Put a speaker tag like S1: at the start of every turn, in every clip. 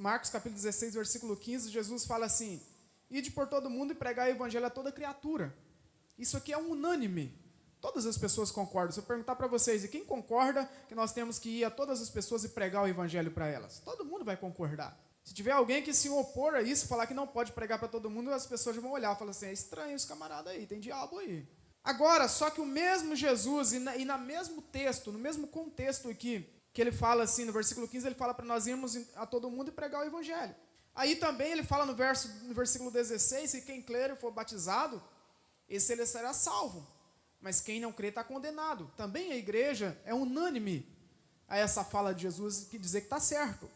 S1: Marcos capítulo 16, versículo 15, Jesus fala assim: ide por todo mundo e pregai o evangelho a toda criatura. Isso aqui é unânime. Todas as pessoas concordam. Se eu perguntar para vocês, e quem concorda que nós temos que ir a todas as pessoas e pregar o evangelho para elas? Todo mundo vai concordar. Se tiver alguém que se opor a isso, falar que não pode pregar para todo mundo, as pessoas já vão olhar e falar assim: é estranho esse camarada aí, tem diabo aí. Agora, só que o mesmo Jesus, e no mesmo texto, no mesmo contexto aqui, que ele fala assim, no versículo 15, ele fala para nós irmos a todo mundo e pregar o evangelho. Aí também ele fala no versículo 16, que quem crer e for batizado, esse ele será salvo. Mas quem não crê está condenado. Também a igreja é unânime a essa fala de Jesus, que dizer que está certo.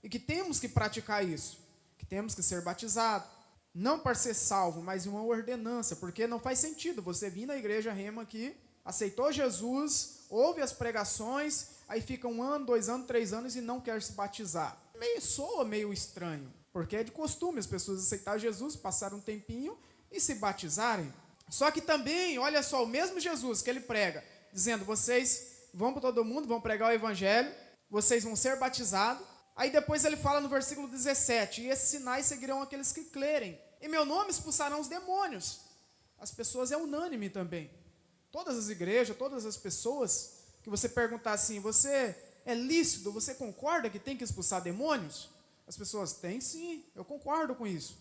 S1: E que temos que praticar isso. Que temos que ser batizados. Não para ser salvo, mas uma ordenança. Porque não faz sentido você vir na igreja Rema aqui, aceitou Jesus, ouve as pregações, aí fica 1 ano, 2 anos, 3 anos e não quer se batizar. Soa meio estranho. Porque é de costume as pessoas aceitarem Jesus, passar um tempinho e se batizarem. Só que também, olha só, o mesmo Jesus que ele prega, dizendo: vocês vão para todo mundo, vão pregar o evangelho, vocês vão ser batizados. Aí depois ele fala no versículo 17: e esses sinais seguirão aqueles que crerem. Em meu nome expulsarão os demônios. As pessoas é unânime também. Todas as igrejas, todas as pessoas, que você perguntar assim: você é lícito, você concorda que tem que expulsar demônios? As pessoas: tem sim, eu concordo com isso.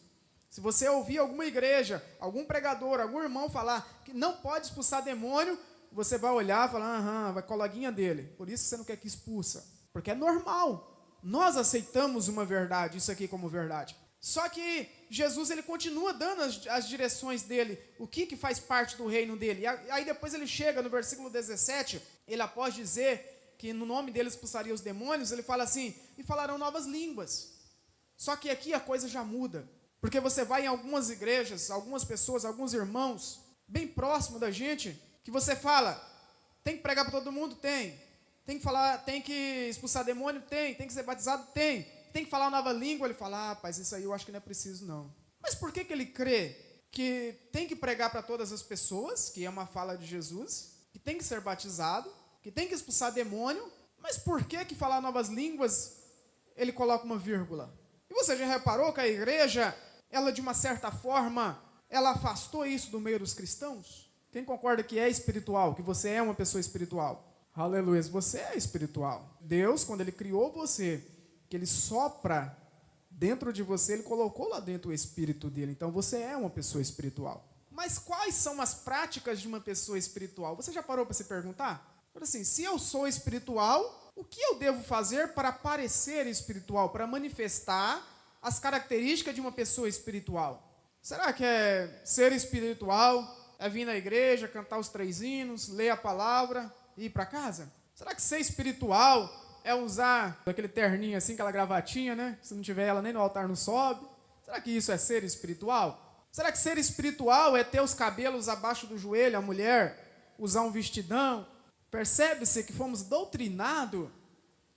S1: Se você ouvir alguma igreja, algum pregador, algum irmão falar que não pode expulsar demônio, você vai olhar e falar: aham, vai coleguinha dele. Por isso que você não quer que expulsa. Porque é normal. Nós aceitamos uma verdade, isso aqui como verdade. Só que Jesus, ele continua dando as direções dele, o que faz parte do reino dele. E aí depois ele chega no versículo 17, ele após dizer que no nome dele expulsaria os demônios, ele fala assim: e falarão novas línguas. Só que aqui a coisa já muda. Porque você vai em algumas igrejas, algumas pessoas, alguns irmãos, bem próximo da gente, que você fala: tem que pregar para todo mundo? Tem. Tem que falar, tem que expulsar demônio? Tem. Tem que ser batizado? Tem. Tem que falar nova língua? Ele fala: ah, rapaz, isso aí eu acho que não é preciso não. Mas por que ele crê que tem que pregar para todas as pessoas, que é uma fala de Jesus, que tem que ser batizado, que tem que expulsar demônio, mas por que falar novas línguas ele coloca uma vírgula? E você já reparou que a igreja, ela de uma certa forma, ela afastou isso do meio dos cristãos? Quem concorda que é espiritual, que você é uma pessoa espiritual? Aleluia, você é espiritual. Deus, quando ele criou você, que ele sopra dentro de você, ele colocou lá dentro o espírito dele. Então você é uma pessoa espiritual. Mas quais são as práticas de uma pessoa espiritual? Você já parou para se perguntar? Assim, se eu sou espiritual, o que eu devo fazer para parecer espiritual, para manifestar as características de uma pessoa espiritual? Será que é ser espiritual, é vir na igreja, cantar os 3 hinos, ler a palavra e ir para casa? Será que ser espiritual é usar aquele terninho assim, aquela gravatinha, né? Se não tiver ela nem no altar não sobe. Será que isso é ser espiritual? Será que ser espiritual é ter os cabelos abaixo do joelho, a mulher usar um vestidão? Percebe-se que fomos doutrinados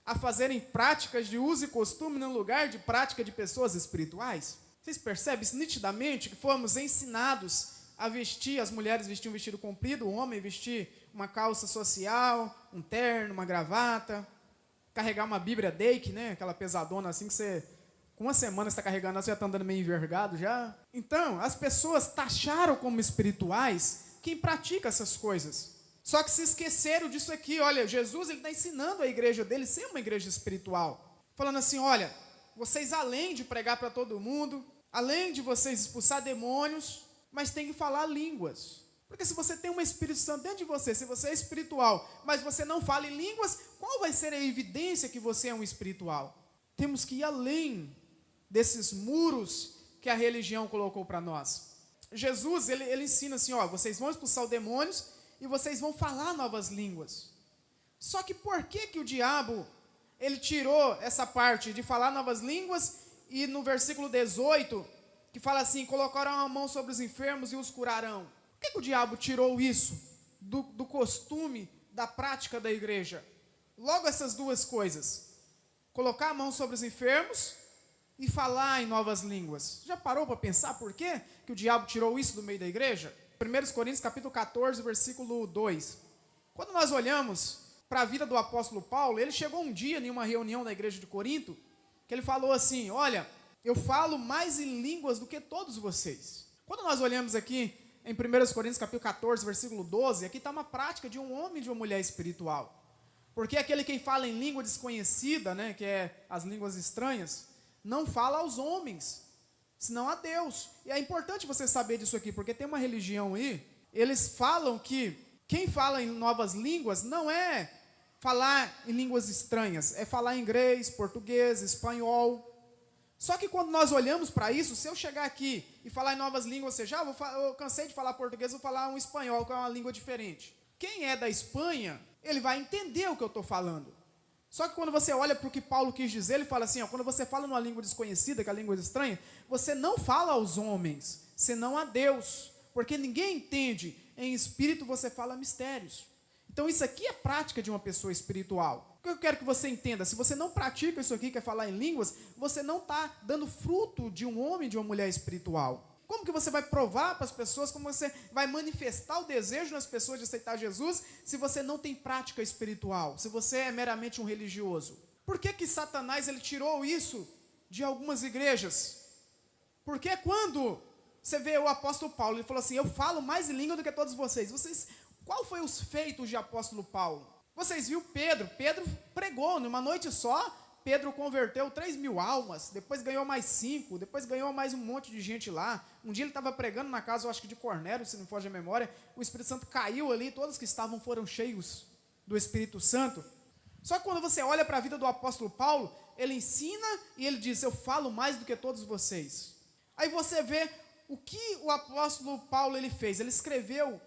S1: a fazerem práticas de uso e costume no lugar de prática de pessoas espirituais? Vocês percebem isso nitidamente, que fomos ensinados a vestir, as mulheres vestir um vestido comprido, o homem vestir uma calça social, um terno, uma gravata, carregar uma Bíblia Dake, né? Aquela pesadona assim que você, com uma semana você está carregando, você já está andando meio envergado já. Então, as pessoas taxaram como espirituais quem pratica essas coisas. Só que se esqueceram disso aqui. Olha, Jesus está ensinando a igreja dele a ser uma igreja espiritual. Falando assim: olha, vocês além de pregar para todo mundo, além de vocês expulsar demônios, mas tem que falar línguas. Porque se você tem um Espírito Santo dentro de você, se você é espiritual, mas você não fala em línguas, qual vai ser a evidência que você é um espiritual? Temos que ir além desses muros que a religião colocou para nós. Jesus, ele ensina assim: ó, vocês vão expulsar os demônios e vocês vão falar novas línguas. Só que por que o diabo, ele tirou essa parte de falar novas línguas, e no versículo 18, que fala assim: colocaram a mão sobre os enfermos e os curarão? Por que o diabo tirou isso do costume, da prática da igreja? Logo essas duas coisas: colocar a mão sobre os enfermos e falar em novas línguas. Já parou para pensar por que o diabo tirou isso do meio da igreja? 1 Coríntios capítulo 14, versículo 2. Quando nós olhamos para a vida do apóstolo Paulo, ele chegou um dia em uma reunião na igreja de Corinto, que ele falou assim, olha, eu falo mais em línguas do que todos vocês. Quando nós olhamos aqui em 1 Coríntios capítulo 14, versículo 12, aqui está uma prática de um homem e de uma mulher espiritual. Porque aquele que fala em língua desconhecida, né, que é as línguas estranhas, não fala aos homens, senão a Deus. E é importante você saber disso aqui, porque tem uma religião aí, eles falam que quem fala em novas línguas não é falar em línguas estranhas, é falar inglês, português, espanhol. Só que quando nós olhamos para isso, se eu chegar aqui e falar em novas línguas, ou seja, eu cansei de falar português, vou falar um espanhol, que é uma língua diferente. Quem é da Espanha, ele vai entender o que eu estou falando. Só que quando você olha para o que Paulo quis dizer, ele fala assim, ó, quando você fala numa língua desconhecida, que é a língua estranha, você não fala aos homens, senão a Deus. Porque ninguém entende, em espírito você fala mistérios. Então isso aqui é prática de uma pessoa espiritual. O que eu quero que você entenda, se você não pratica isso aqui, que é falar em línguas, você não está dando fruto de um homem e de uma mulher espiritual. Como que você vai provar para as pessoas, como você vai manifestar o desejo nas pessoas de aceitar Jesus, se você não tem prática espiritual, se você é meramente um religioso? Por que Satanás ele tirou isso de algumas igrejas? Porque quando você vê o apóstolo Paulo, ele falou assim, eu falo mais em língua do que todos vocês. Qual foi os feitos de apóstolo Paulo? Vocês viram Pedro pregou numa noite só, Pedro converteu 3.000 almas, depois ganhou mais 5, depois ganhou mais um monte de gente lá. Um dia ele estava pregando na casa, eu acho que de Cornélio, se não foge a memória, o Espírito Santo caiu ali, todos que estavam foram cheios do Espírito Santo. Só que quando você olha para a vida do apóstolo Paulo, ele ensina e ele diz, eu falo mais do que todos vocês. Aí você vê o que o apóstolo Paulo ele fez, ele escreveu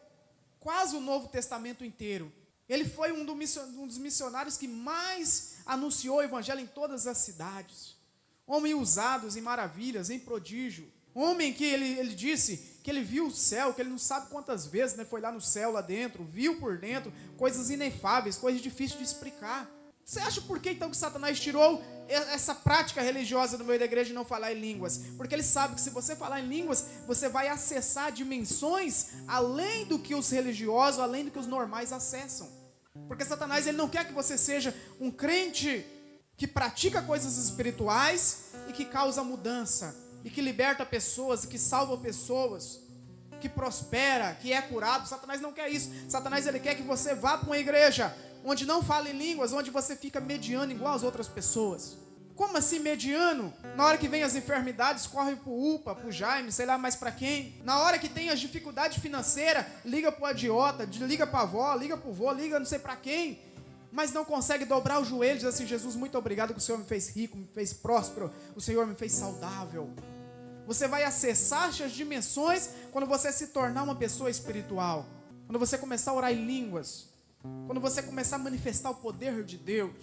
S1: quase o Novo Testamento inteiro. Ele foi um dos missionários que mais anunciou o evangelho em todas as cidades. Homem usado em maravilhas, em prodígio. Homem que ele disse que ele viu o céu, que ele não sabe quantas vezes, né, foi lá no céu, lá dentro, viu por dentro, coisas inefáveis, coisas difíceis de explicar. Você acha por que então que Satanás tirou essa prática religiosa do meio da igreja de não falar em línguas? Porque ele sabe que se você falar em línguas, você vai acessar dimensões além do que os religiosos, além do que os normais acessam. Porque Satanás ele não quer que você seja um crente que pratica coisas espirituais e que causa mudança, e que liberta pessoas, e que salva pessoas, que prospera, que é curado. Satanás não quer isso. Satanás ele quer que você vá para uma igreja onde não fala em línguas, onde você fica mediano igual as outras pessoas. Como assim mediano? Na hora que vem as enfermidades, corre para o UPA, para o Jaime, sei lá mais para quem. Na hora que tem as dificuldades financeiras, liga para o agiota, liga para a avó, liga para o vô, liga não sei para quem. Mas não consegue dobrar o joelho e dizer assim, Jesus, muito obrigado que o Senhor me fez rico, me fez próspero, o Senhor me fez saudável. Você vai acessar essas dimensões quando você se tornar uma pessoa espiritual. Quando você começar a orar em línguas. Quando você começar a manifestar o poder de Deus,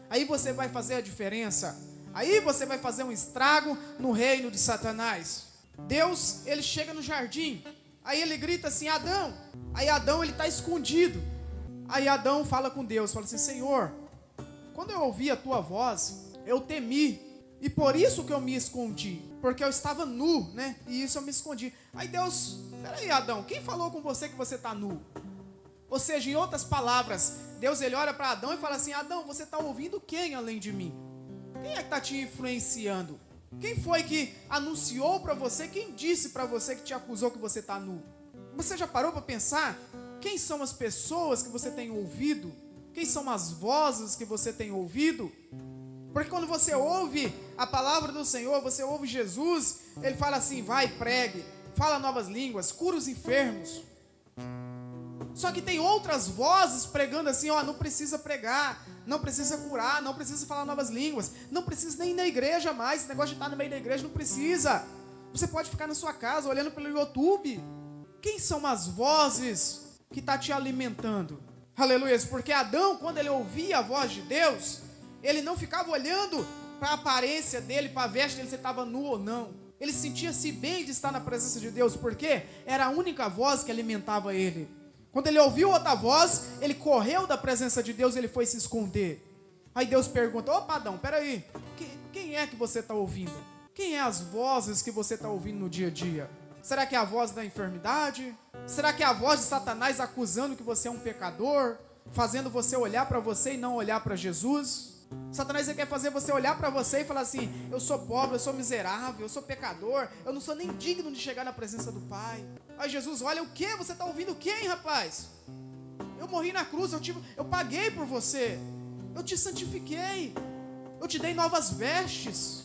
S1: aí você vai fazer a diferença. Aí você vai fazer um estrago no reino de Satanás. Deus, ele chega no jardim, aí ele grita assim, Adão. Aí Adão, ele está escondido. Aí Adão fala com Deus, fala assim, Senhor, quando eu ouvi a tua voz, eu temi. E por isso que eu me escondi, porque eu estava nu, né? E isso eu me escondi. Aí Deus, peraí Adão, quem falou com você que você está nu? Ou seja, em outras palavras, Deus ele olha para Adão e fala assim, Adão, você está ouvindo quem além de mim? Quem é que está te influenciando? Quem foi que anunciou para você, quem disse para você que te acusou que você está nu? Você já parou para pensar? Quem são as pessoas que você tem ouvido? Quem são as vozes que você tem ouvido? Porque quando você ouve a palavra do Senhor, você ouve Jesus, ele fala assim, vai, pregue, fala novas línguas, cura os enfermos. Só que tem outras vozes pregando assim, ó, não precisa pregar, não precisa curar, não precisa falar novas línguas, não precisa nem ir na igreja mais, esse negócio de estar no meio da igreja não precisa. Você pode ficar na sua casa olhando pelo YouTube. Quem são as vozes que estão te alimentando? Aleluia, porque Adão, quando ele ouvia a voz de Deus, ele não ficava olhando para a aparência dele, para a veste dele, se ele estava nu ou não. Ele sentia-se bem de estar na presença de Deus, porque era a única voz que alimentava ele. Quando ele ouviu outra voz, ele correu da presença de Deus e ele foi se esconder. Aí Deus pergunta, opa Adão, peraí, quem é que você está ouvindo? Quem é as vozes que você está ouvindo no dia a dia? Será que é a voz da enfermidade? Será que é a voz de Satanás acusando que você é um pecador? Fazendo você olhar para você e não olhar para Jesus? Satanás ele quer fazer você olhar para você e falar assim: eu sou pobre, eu sou miserável, eu sou pecador, eu não sou nem digno de chegar na presença do Pai. Aí Jesus olha: o que? Você está ouvindo quem, rapaz? Eu morri na cruz, eu paguei por você, eu te santifiquei, eu te dei novas vestes,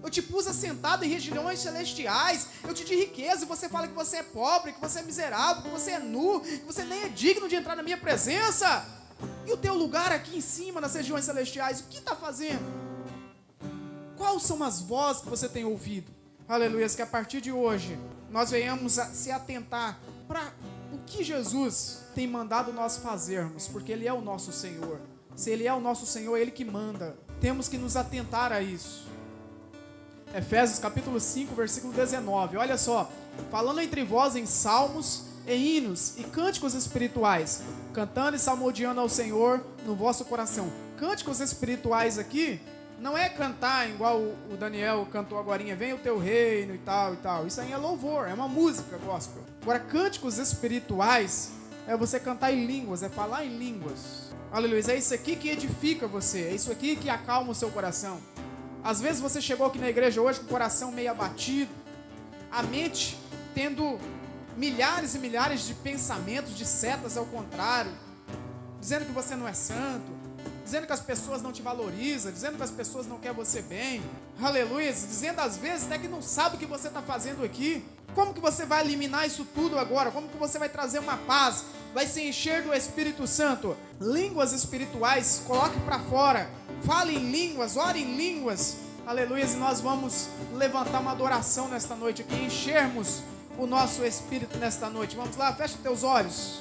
S1: eu te pus assentado em regiões celestiais, eu te dei riqueza, e você fala que você é pobre, que você é miserável, que você é nu, que você nem é digno de entrar na minha presença. E o teu lugar aqui em cima, nas regiões celestiais, o que está fazendo? Quais são as vozes que você tem ouvido? Aleluia, que a partir de hoje, nós venhamos a se atentar para o que Jesus tem mandado nós fazermos, porque Ele é o nosso Senhor. Se Ele é o nosso Senhor, é Ele que manda. Temos que nos atentar a isso. Efésios capítulo 5, versículo 19. Olha só: falando entre vós em salmos, e hinos e cânticos espirituais, cantando e salmodiando ao Senhor no vosso coração. Cânticos espirituais aqui não é cantar igual o Daniel cantou agorinha, vem o teu reino e tal e tal. Isso aí é louvor, é uma música gospel. Agora, cânticos espirituais é você cantar em línguas, é falar em línguas. Aleluia, é isso aqui que edifica você, é isso aqui que acalma o seu coração. Às vezes você chegou aqui na igreja hoje com o coração meio abatido, a mente tendo milhares e milhares de pensamentos, de setas ao contrário, dizendo que você não é santo, dizendo que as pessoas não te valorizam, dizendo que as pessoas não querem você bem, aleluia, dizendo às vezes até que não sabe o que você está fazendo aqui. Como que você vai eliminar isso tudo agora? Como que você vai trazer uma paz? Vai se encher do Espírito Santo? Línguas espirituais, coloque para fora, fale em línguas, ore em línguas, aleluia, e nós vamos levantar uma adoração nesta noite aqui, enchermos o nosso espírito nesta noite. Vamos lá, fecha teus olhos.